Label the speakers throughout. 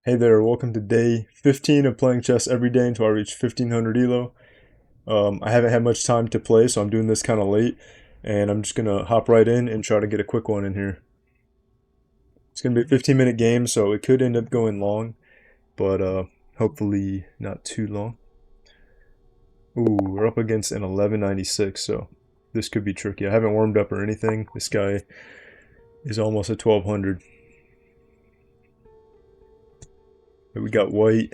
Speaker 1: Hey there, welcome to day 15 of playing chess every day until I reach 1500 Elo. I haven't had much time to play, so I'm doing this kind of late, and I'm just going to hop right in and try to get a quick one in here. It's going to be a 15-minute game, so it could end up going long, but hopefully not too long. Ooh, we're up against an 1196, so this could be tricky. I haven't warmed up or anything. This guy is almost at 1200. But we got white.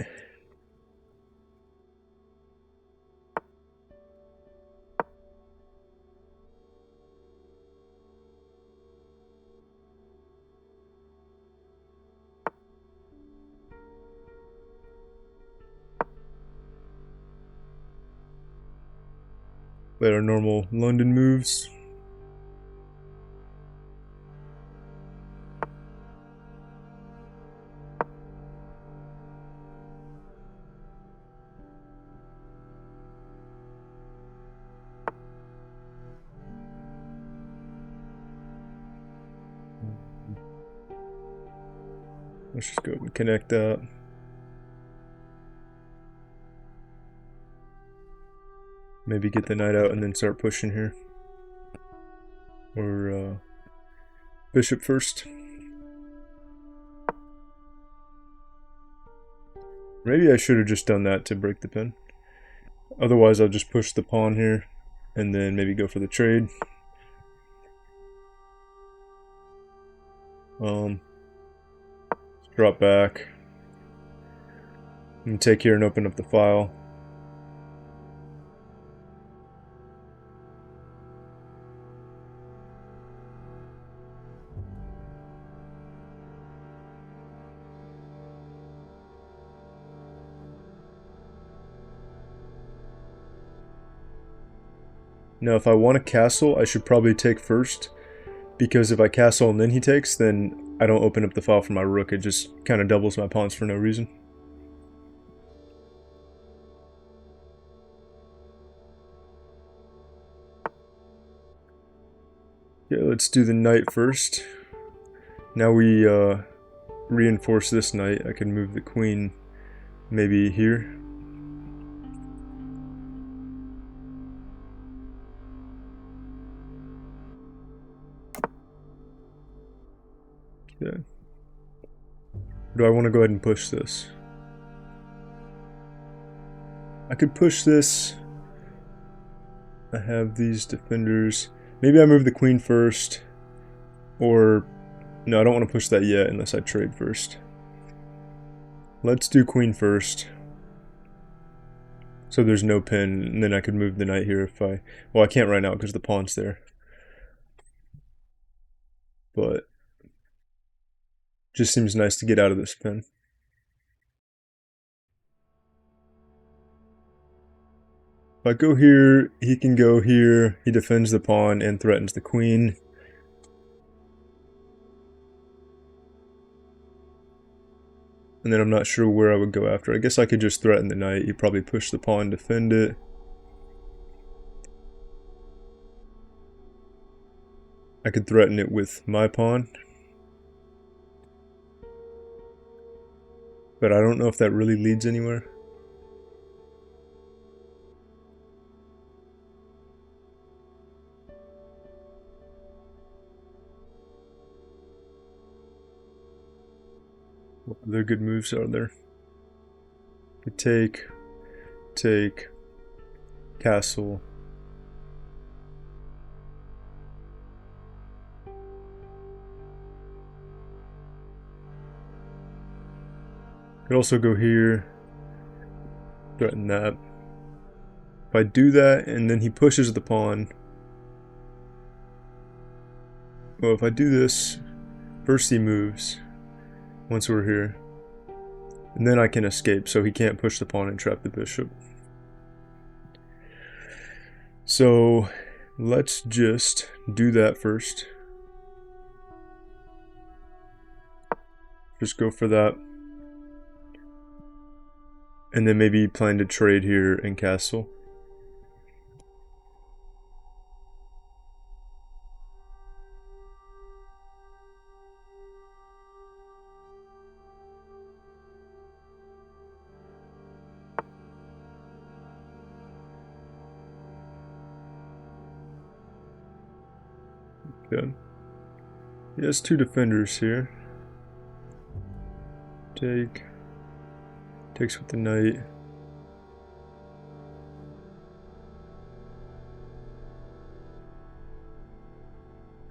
Speaker 1: Play our normal London moves. Let's just go ahead and connect that. Maybe get the knight out and then start pushing here. Or bishop first. Maybe I should have just done that to break the pin. Otherwise I'll just push the pawn here and then maybe go for the trade. Drop back. And take here and open up the file. Now if I want a castle, I should probably take first, because if I castle and then he takes, then I don't open up the file for my rook. It just kind of doubles my pawns for no reason. Okay, let's do the knight first. Now we reinforce this knight. I can move the queen maybe here. Okay. Do I want to go ahead and push this? I could push this. I have these defenders. Maybe I move the queen first. Or, no, I don't want to push that yet unless I trade first. Let's do queen first. So there's no pin, and then I could move the knight here if I... Well, I can't right now because the pawn's there. But just seems nice to get out of this pin. If I go here, he can go here. He defends the pawn and threatens the queen. And then I'm not sure where I would go after. I guess I could just threaten the knight. He'd probably push the pawn, defend it. I could threaten it with my pawn. But I don't know if that really leads anywhere. What other good moves are there? Take, castle. Could also go here, threaten that. If I do that and then he pushes the pawn, well, if I do this, first he moves once we're here, and then I can escape, so he can't push the pawn and trap the bishop. So let's just do that first. Just go for that. And then maybe plan to trade here and castle. good. He has two defenders here. Takes with the knight.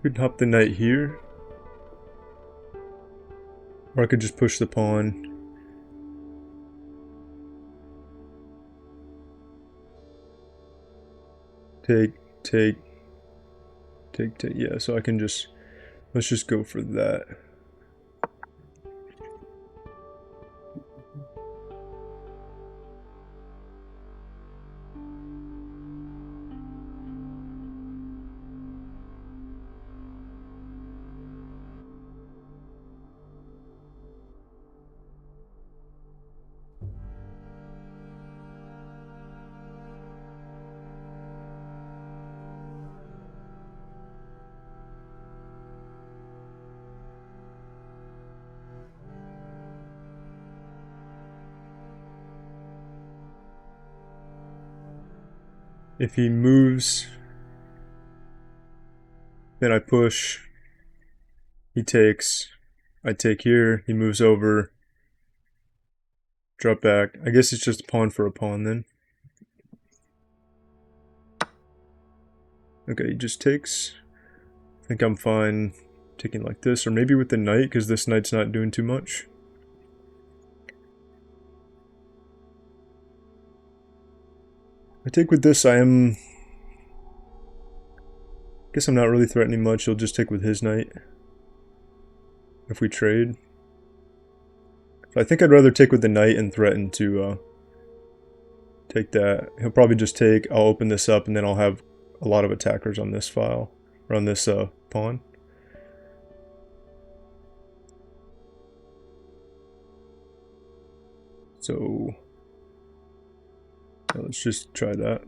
Speaker 1: Could hop the knight here. Or I could just push the pawn. Take. Yeah, so I can just... Let's just go for that. If he moves, then I push. He takes. I take here. He moves over. Drop back. I guess it's just pawn for a pawn then. Okay, he just takes. I think I'm fine taking like this, or maybe with the knight, because this knight's not doing too much. I take with this, I guess I'm not really threatening much. He'll just take with his knight if we trade. I think I'd rather take with the knight and threaten to take that. He'll probably just take, I'll open this up, and then I'll have a lot of attackers on this file, or on this pawn. So let's just try that.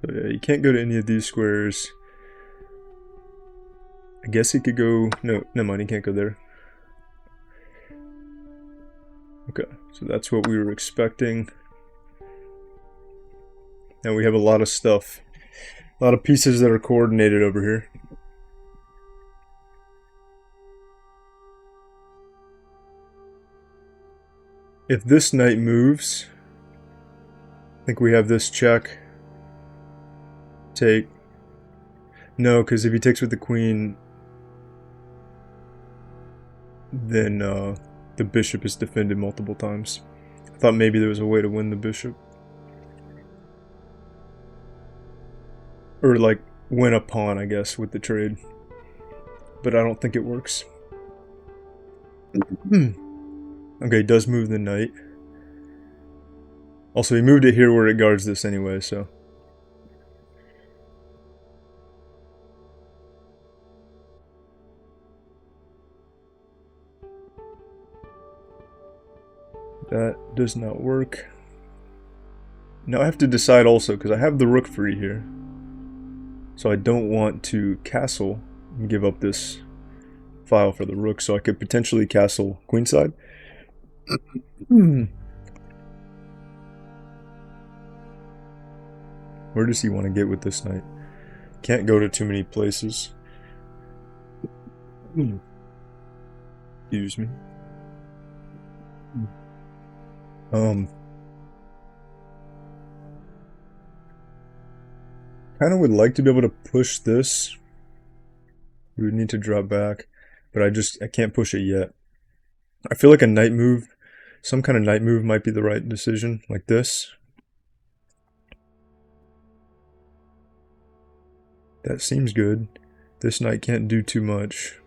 Speaker 1: So yeah, you can't go to any of these squares. I guess he could go... No, never mind, he can't go there. Okay, so that's what we were expecting. Now we have a lot of stuff. A lot of pieces that are coordinated over here. If this knight moves, I think we have this check. Take. No, because if he takes with the queen, then the bishop is defended multiple times. I thought maybe there was a way to win the bishop. Or like win a pawn, I guess, with the trade. But I don't think it works. Okay, he does move the knight. Also, he moved it here where it guards this anyway, so... That does not work. Now I have to decide also, because I have the rook free here. So I don't want to castle and give up this file for the rook, so I could potentially castle queenside. Where does he want to get with this knight? Can't go to too many places. Excuse me. Kind of would like to be able to push this. We would need to drop back, but I can't push it yet. I feel like a knight move, some kind of knight move might be the right decision, like this. That seems good. This knight can't do too much.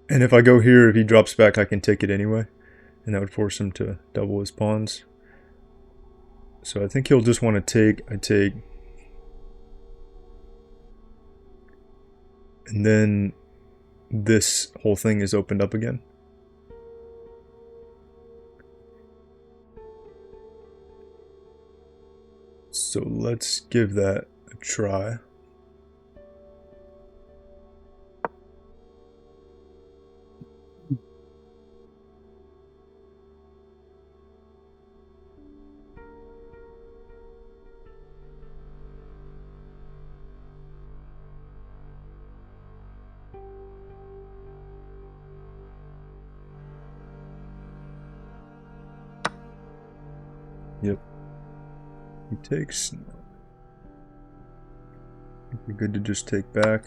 Speaker 1: And if I go here, if he drops back, I can take it anyway. And that would force him to double his pawns. So I think he'll just want to take. I take. And then this whole thing is opened up again. So let's give that a try. Yep. He takes. It'd be good to just take back.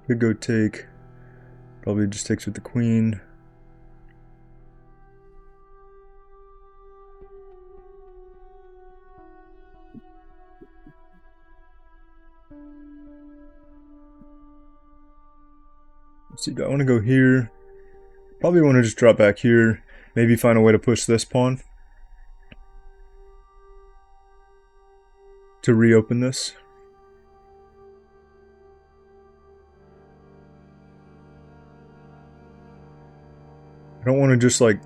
Speaker 1: Could go take. Probably just takes with the queen. Let's see, do I want to go here? Probably want to just drop back here. Maybe find a way to push this pawn to reopen this. I don't want to just like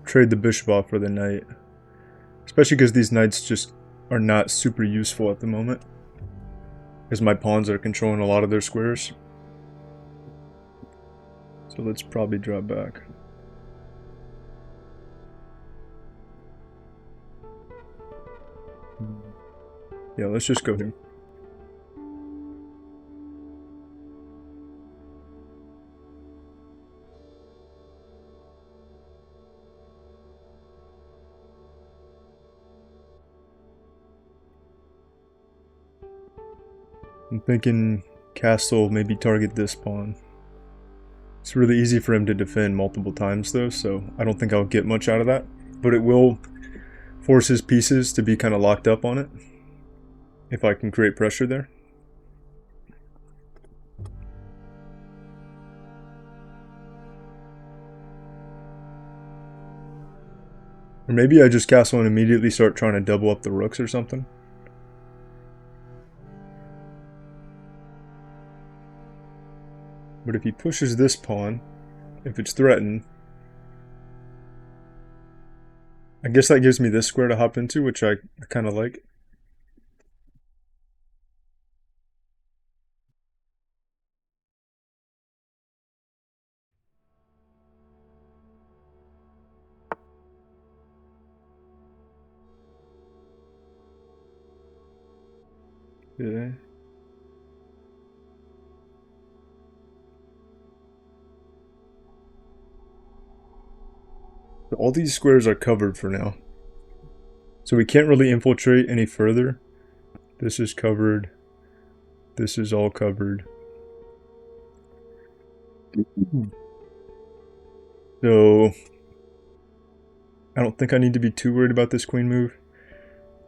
Speaker 1: trade the bishop off for the knight. Especially because these knights just are not super useful at the moment. Because my pawns are controlling a lot of their squares. So let's probably drop back. Yeah, let's just go here. I'm thinking castle, maybe target this pawn. It's really easy for him to defend multiple times though, so I don't think I'll get much out of that. But it will force his pieces to be kind of locked up on it, if I can create pressure there. Or maybe I just castle and immediately start trying to double up the rooks or something. But if he pushes this pawn, if it's threatened, I guess that gives me this square to hop into, which I kind of like. Yeah. All these squares are covered for now. So we can't really infiltrate any further. This is covered. This is all covered. So I don't think I need to be too worried about this queen move.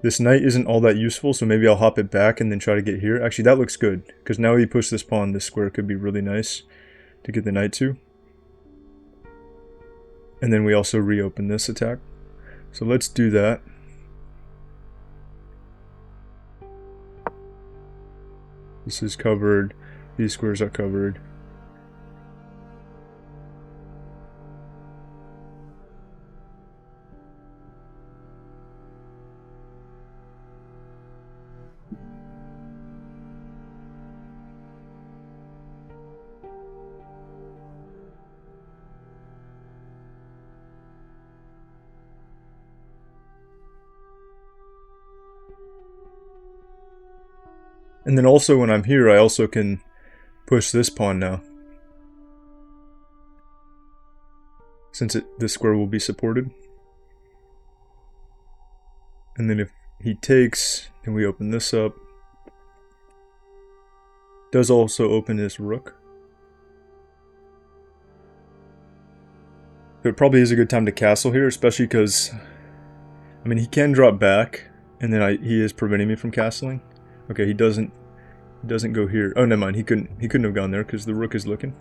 Speaker 1: This knight isn't all that useful, so maybe I'll hop it back and then try to get here. Actually, that looks good, because now you push this pawn, this square could be really nice to get the knight to. And then we also reopen this attack. So let's do that. This is covered. These squares are covered. And then also when I'm here, I also can push this pawn now. Since this square will be supported. And then if he takes, and we open this up, does also open his rook. So it probably is a good time to castle here, especially because, I mean, he can drop back, and then he is preventing me from castling. Okay, he doesn't go here. Oh, never mind. He couldn't have gone there because the rook is looking.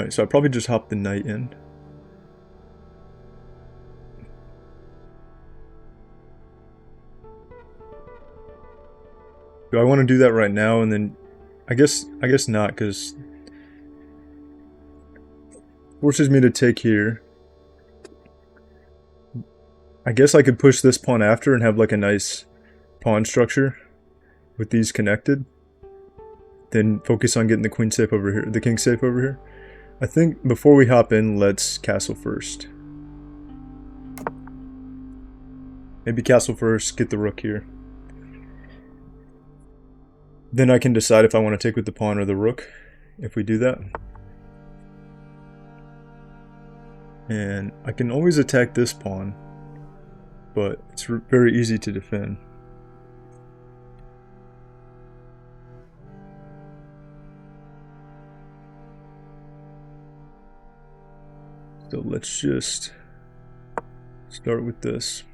Speaker 1: Alright, so I probably just hop the knight in. Do I want to do that right now and then... I guess not, because... forces me to take here. I guess I could push this pawn after and have like a nice pawn structure with these connected. Then focus on getting the queen safe over here, the king safe over here. I think before we hop in, let's castle first. Maybe castle first, get the rook here. Then I can decide if I want to take with the pawn or the rook, if we do that. And I can always attack this pawn, but it's very easy to defend. So let's just start with this.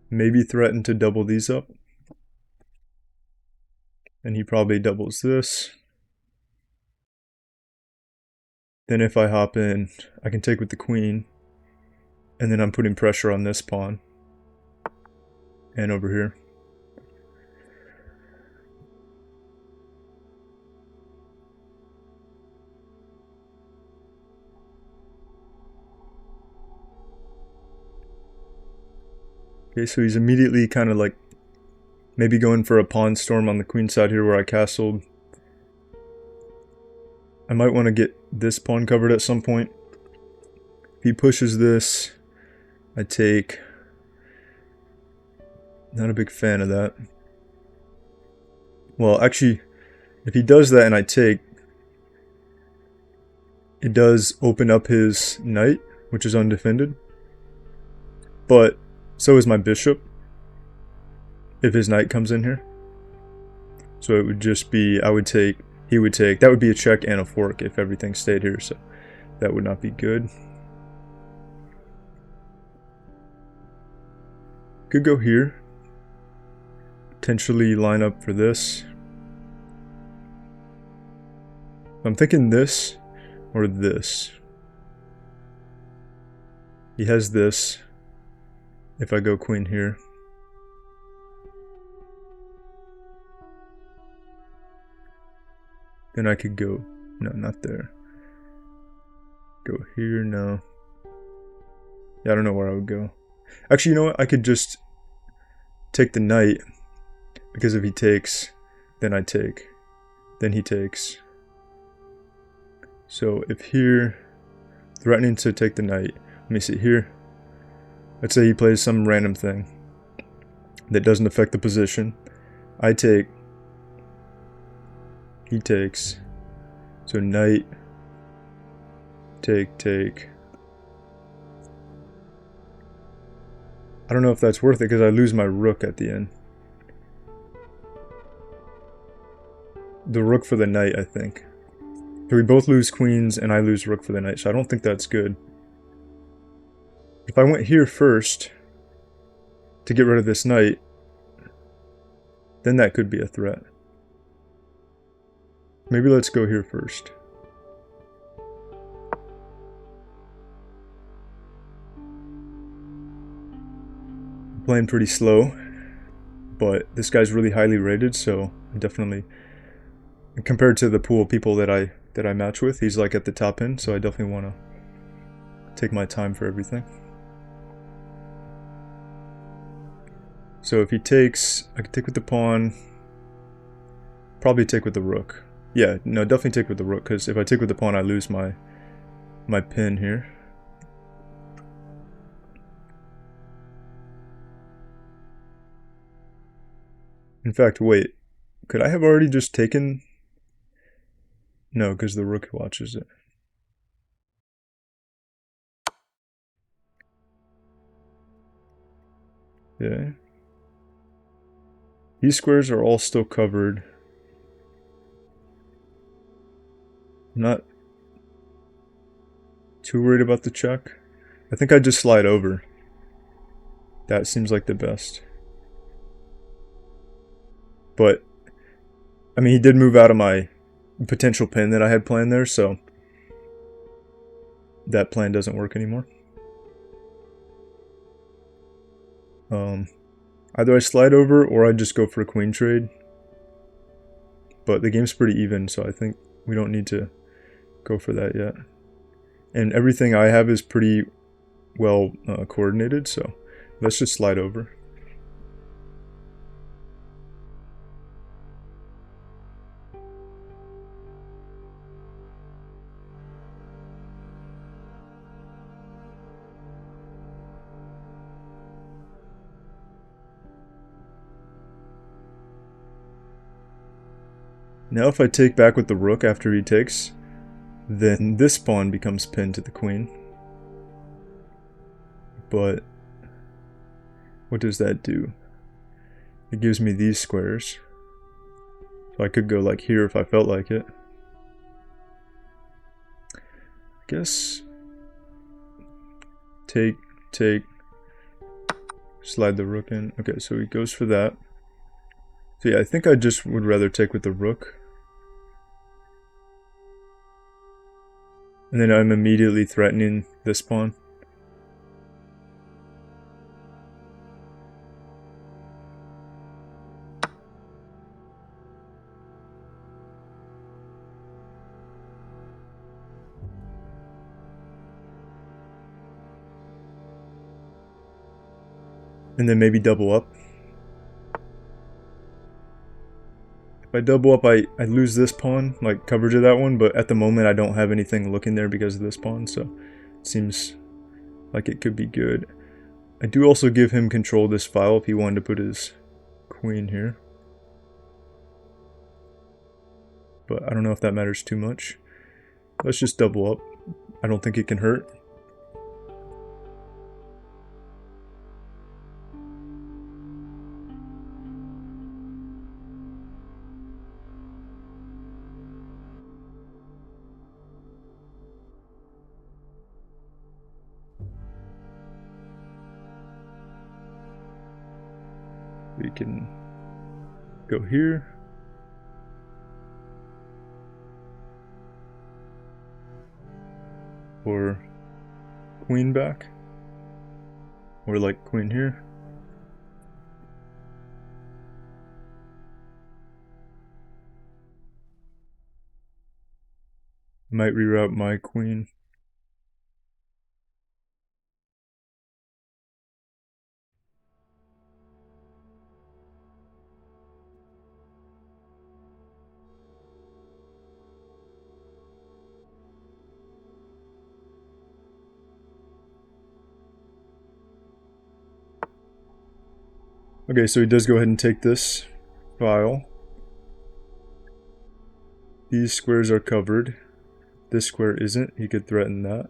Speaker 1: Maybe threaten to double these up. And he probably doubles this. Then if I hop in, I can take with the queen. And then I'm putting pressure on this pawn. And over here. Okay, so he's immediately kind of like maybe going for a pawn storm on the queen side here where I castled. I might want to get this pawn covered at some point. If he pushes this, I take. Not a big fan of that. Well, actually, if he does that and I take, it does open up his knight, which is undefended. But so is my bishop, if his knight comes in here. So it would just be, I would take, he would take, that would be a check and a fork if everything stayed here, so that would not be good. Could go here. Potentially line up for this. I'm thinking this or this. He has this. If I go queen here. Then I could go, no, not there. Go here, no. Yeah, I don't know where I would go. Actually, you know what? I could just take the knight. Because if he takes, then I take. Then he takes. So if here, threatening to take the knight. Let me see here. Let's say he plays some random thing that doesn't affect the position. I take. He takes. So knight. Take, take. I don't know if that's worth it because I lose my rook at the end. The rook for the knight, I think. So we both lose queens and I lose rook for the knight, so I don't think that's good. If I went here first to get rid of this knight, then that could be a threat. Maybe let's go here first. I'm playing pretty slow, but this guy's really highly rated, so I definitely, compared to the pool of people that I match with, he's like at the top end, so I definitely want to take my time for everything. So if he takes, I could take with the pawn. Probably take with the rook. Yeah, no, definitely take with the rook, because if I take with the pawn, I lose my pin here. In fact, wait. Could I have already just taken... No, because the rook watches it. Yeah. These squares are all still covered. I'm not too worried about the check. I think I just slide over. That seems like the best. But, I mean, he did move out of my potential pin that I had planned there, so that plan doesn't work anymore. Either I slide over or I just go for a queen trade. But the game's pretty even, so I think we don't need to go for that yet. And everything I have is pretty well coordinated, so let's just slide over. Now if I take back with the rook after he takes, then this pawn becomes pinned to the queen. But what does that do? It gives me these squares. So I could go like here if I felt like it. I guess take, slide the rook in. Okay, so he goes for that. So yeah, I think I just would rather take with the rook. And then I'm immediately threatening this pawn. And then maybe double up. If I double up, I lose this pawn, like coverage of that one, but at the moment I don't have anything looking there because of this pawn, so it seems like it could be good. I do also give him control of this file if he wanted to put his queen here. But I don't know if that matters too much. Let's just double up. I don't think it can hurt. We can go here. Or queen back. Or like queen here. Might reroute my queen. Okay, so he does go ahead and take this file. These squares are covered. This square isn't. He could threaten that.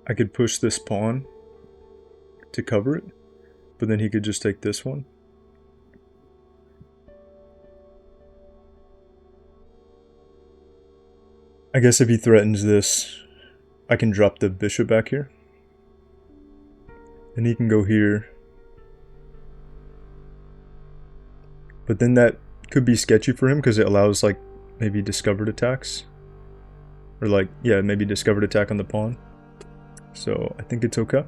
Speaker 1: I could push this pawn to cover it, but then he could just take this one. I guess if he threatens this, I can drop the bishop back here. And he can go here. But then that could be sketchy for him because it allows like maybe discovered attacks. Or like, yeah, maybe discovered attack on the pawn. So I think it's okay.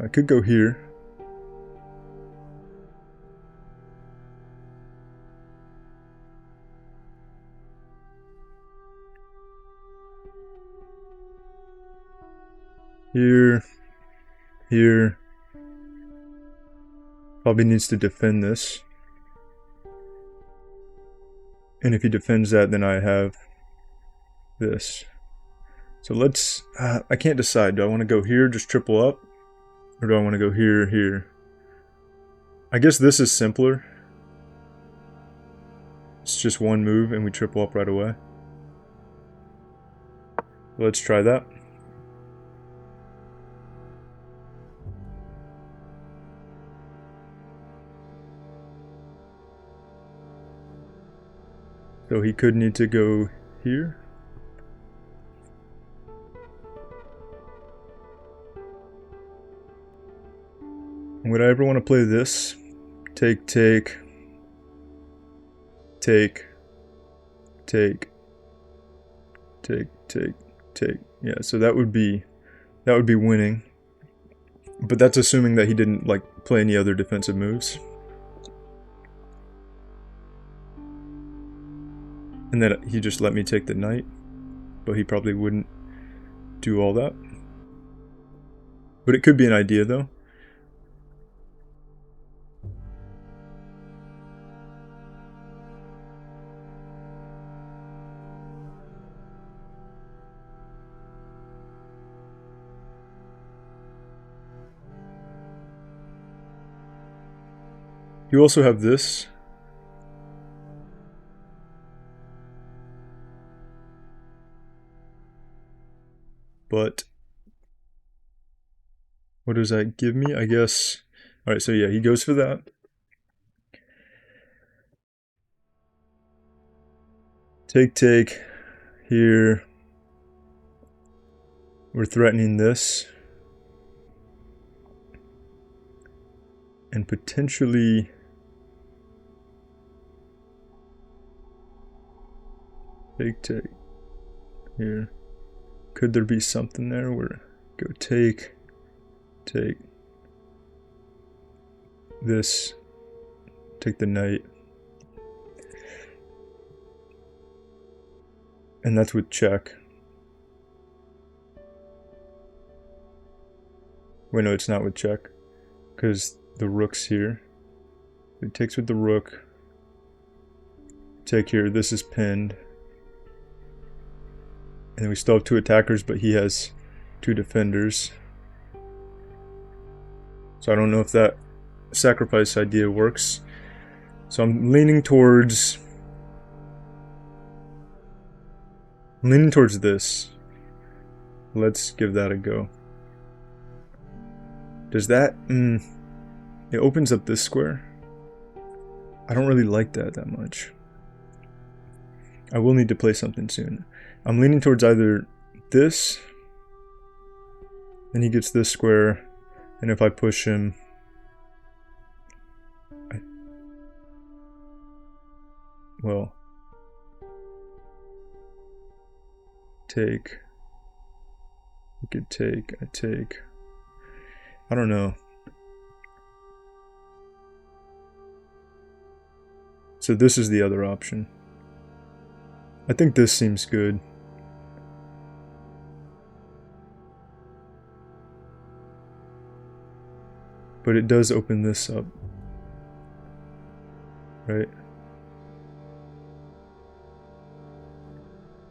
Speaker 1: I could go here. Here. Here. Probably needs to defend this. And if he defends that, then I have this. So let's... I can't decide. Do I want to go here, just triple up? Or do I want to go here, here? I guess this is simpler. It's just one move and we triple up right away. Let's try that. So he could need to go here. Would I ever want to play this? Take, take, take, take, take, take, take. Yeah, so that would be winning. But that's assuming that he didn't like play any other defensive moves. And that he just let me take the knight. But he probably wouldn't do all that. But it could be an idea though. You also have this. But what does that give me? I guess. Alright, so yeah, he goes for that. Take, take. Here. We're threatening this. And potentially... Take, take. Here. Could there be something there where go take, take this, take the knight. And that's with check. Wait, no, it's not with check. Because the rook's here. It takes with the rook. Take here, this is pinned. And then we still have 2 attackers, but he has 2 defenders. So I don't know if that sacrifice idea works. So I'm leaning towards this. Let's give that a go. Does that... it opens up this square. I don't really like that much. I will need to play something soon. I'm leaning towards either this, and he gets this square, and if I push him, well, take, you could take, I take, I don't know. So this is the other option. I think this seems good. But it does open this up. Right?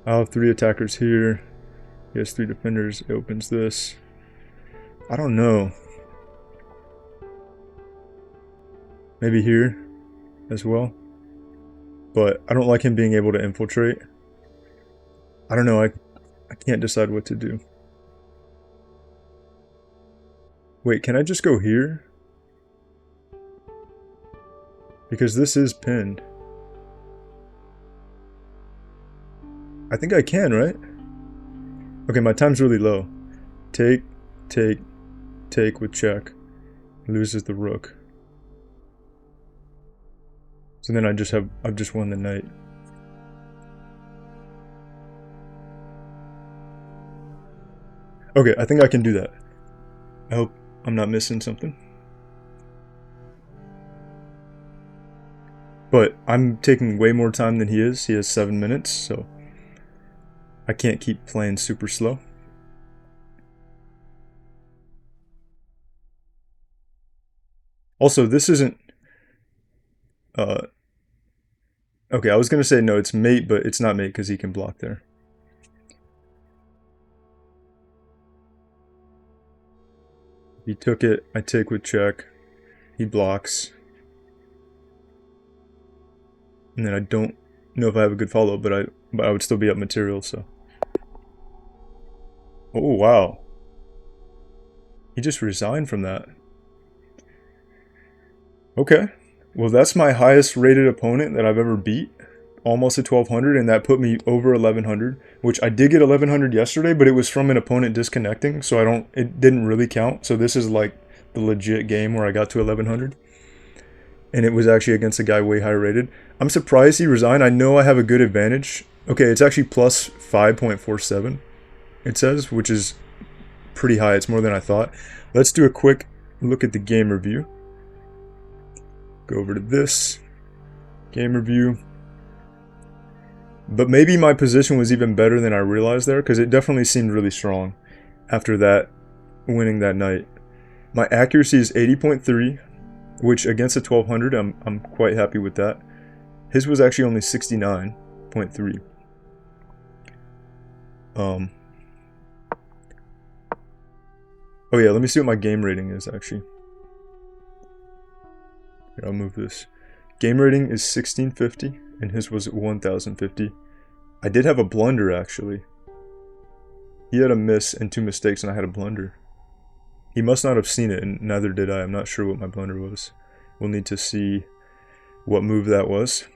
Speaker 1: I'll have 3 attackers here. He has 3 defenders. It opens this. I don't know. Maybe here as well. But I don't like him being able to infiltrate. I don't know. I can't decide what to do. Wait, can I just go here? Because this is pinned. I think I can, right? Okay, my time's really low. Take, take, take with check. Loses the rook. So then I've just won the knight. Okay, I think I can do that. I hope I'm not missing something. But I'm taking way more time than he is. He has 7 minutes, so I can't keep playing super slow. Also, this isn't... okay, I was going to say no, it's mate, but it's not mate because he can block there. He took it, I take with check. He blocks. And then I don't know if I have a good follow, but I would still be up material, so. Oh, wow. He just resigned from that. Okay. Well, that's my highest rated opponent that I've ever beat. Almost at 1200, and that put me over 1100, which I did get 1100 yesterday, but it was from an opponent disconnecting, so it didn't really count. So this is like the legit game where I got to 1100. And it was actually against a guy way higher rated. I'm surprised he resigned. I know I have a good advantage. Okay, it's actually plus 5.47, it says, which is pretty high. It's more than I thought. Let's do a quick look at the game review. Go over to this. Game review. But maybe my position was even better than I realized there, because it definitely seemed really strong after that, winning that night. My accuracy is 80.3, which against a 1200, I'm quite happy with that. His was actually only 69.3. Oh yeah, let me see what my game rating is actually. Here, I'll move this. Game rating is 1650, and his was 1050. I did have a blunder actually. He had a miss and 2 mistakes, and I had a blunder. He must not have seen it, and neither did I. I'm not sure what my blunder was. We'll need to see what move that was.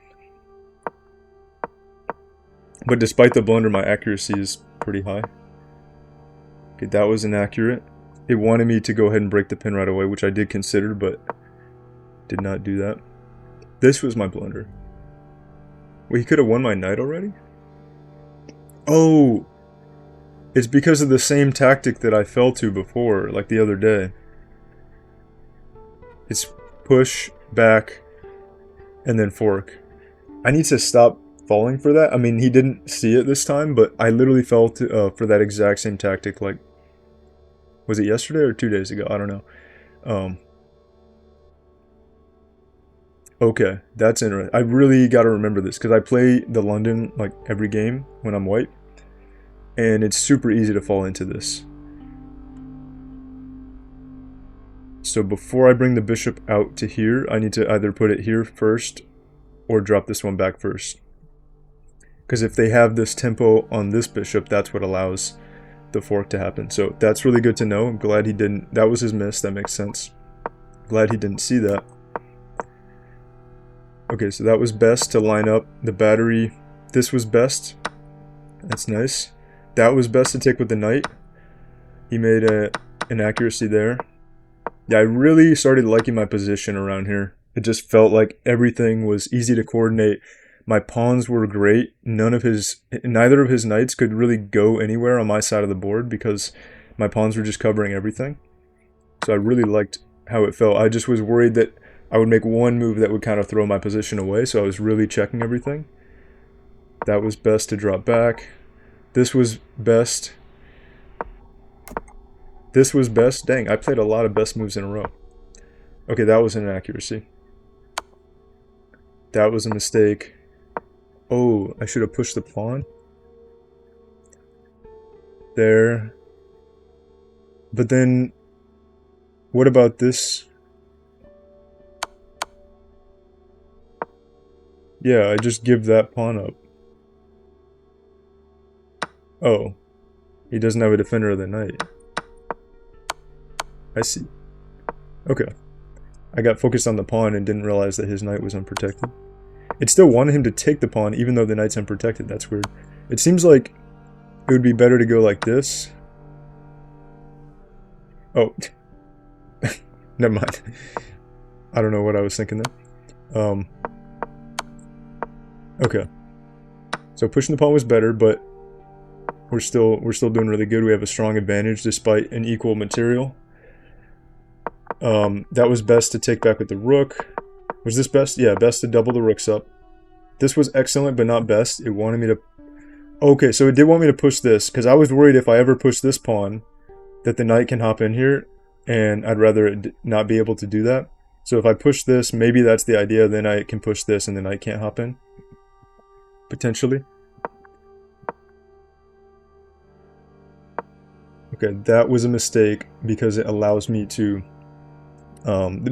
Speaker 1: But despite the blunder, my accuracy is pretty high. Okay, that was inaccurate. It wanted me to go ahead and break the pin right away, which I did consider, but did not do that. This was my blunder. Wait, he could have won my knight already? Oh! It's because of the same tactic that I fell to before, like the other day. It's push, back, and then fork. I need to stop falling for that. I mean, he didn't see it this time, but I literally fell to, for that exact same tactic, like, was it yesterday or 2 days ago? I don't know. Okay, that's interesting. I really got to remember this, because I play the London, like, every game when I'm white. And it's super easy to fall into this. So before I bring the bishop out to here, I need to either put it here first or drop this one back first. Because if they have this tempo on this bishop, that's what allows the fork to happen. So that's really good to know. I'm glad he didn't. That was his miss. That makes sense. Glad he didn't see that. Okay, so that was best to line up the battery. This was best. That's nice. That was best to take with the knight. He made an accuracy there. Yeah, I really started liking my position around here. It just felt like everything was easy to coordinate. My pawns were great. Neither of his knights could really go anywhere on my side of the board because my pawns were just covering everything. So I really liked how it felt. I just was worried that I would make one move that would kind of throw my position away, so I was really checking everything. That was best to drop back. This was best. This was best. Dang, I played a lot of best moves in a row. Okay, that was an inaccuracy. That was a mistake. Oh, I should have pushed the pawn. There. But then, what about this? Yeah, I just give that pawn up. Oh, he doesn't have a defender of the knight. I see. Okay. I got focused on the pawn and didn't realize that his knight was unprotected. It still wanted him to take the pawn even though the knight's unprotected. That's weird. It seems like it would be better to go like this. Oh. Never mind. I don't know what I was thinking there. Okay. So pushing the pawn was better, but we're still doing really good. We have a strong advantage despite an equal material. That was best to take back with the rook. Was this best? Yeah, best to double the rooks up. This was excellent, but not best. It wanted me to... Okay, so it did want me to push this, because I was worried if I ever push this pawn, that the knight can hop in here, and I'd rather it not be able to do that. So if I push this, maybe that's the idea, then I can push this and the knight can't hop in. Potentially. Okay, that was a mistake, because it allows me to...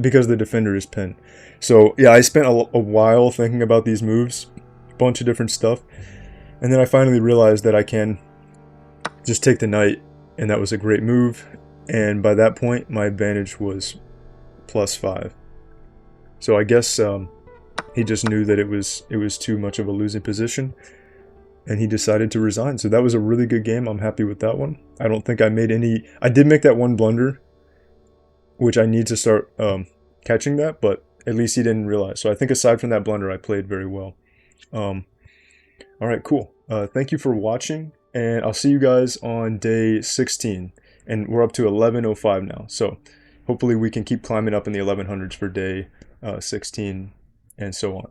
Speaker 1: because the defender is pinned. So yeah, I spent a while thinking about these moves, a bunch of different stuff, and then I finally realized that I can just take the knight, and that was a great move. And by that point, my advantage was +5. So I guess he just knew that it was too much of a losing position, and he decided to resign. So that was a really good game. I'm happy with that one. I don't think I made any... I did make that one blunder. which I need to start catching that, but at least he didn't realize. So I think aside from that blunder, I played very well. Um, all right, cool. Thank you for watching, and I'll see you guys on day 16. And we're up to 11:05 now. So hopefully we can keep climbing up in the 1100s for day 16 and so on.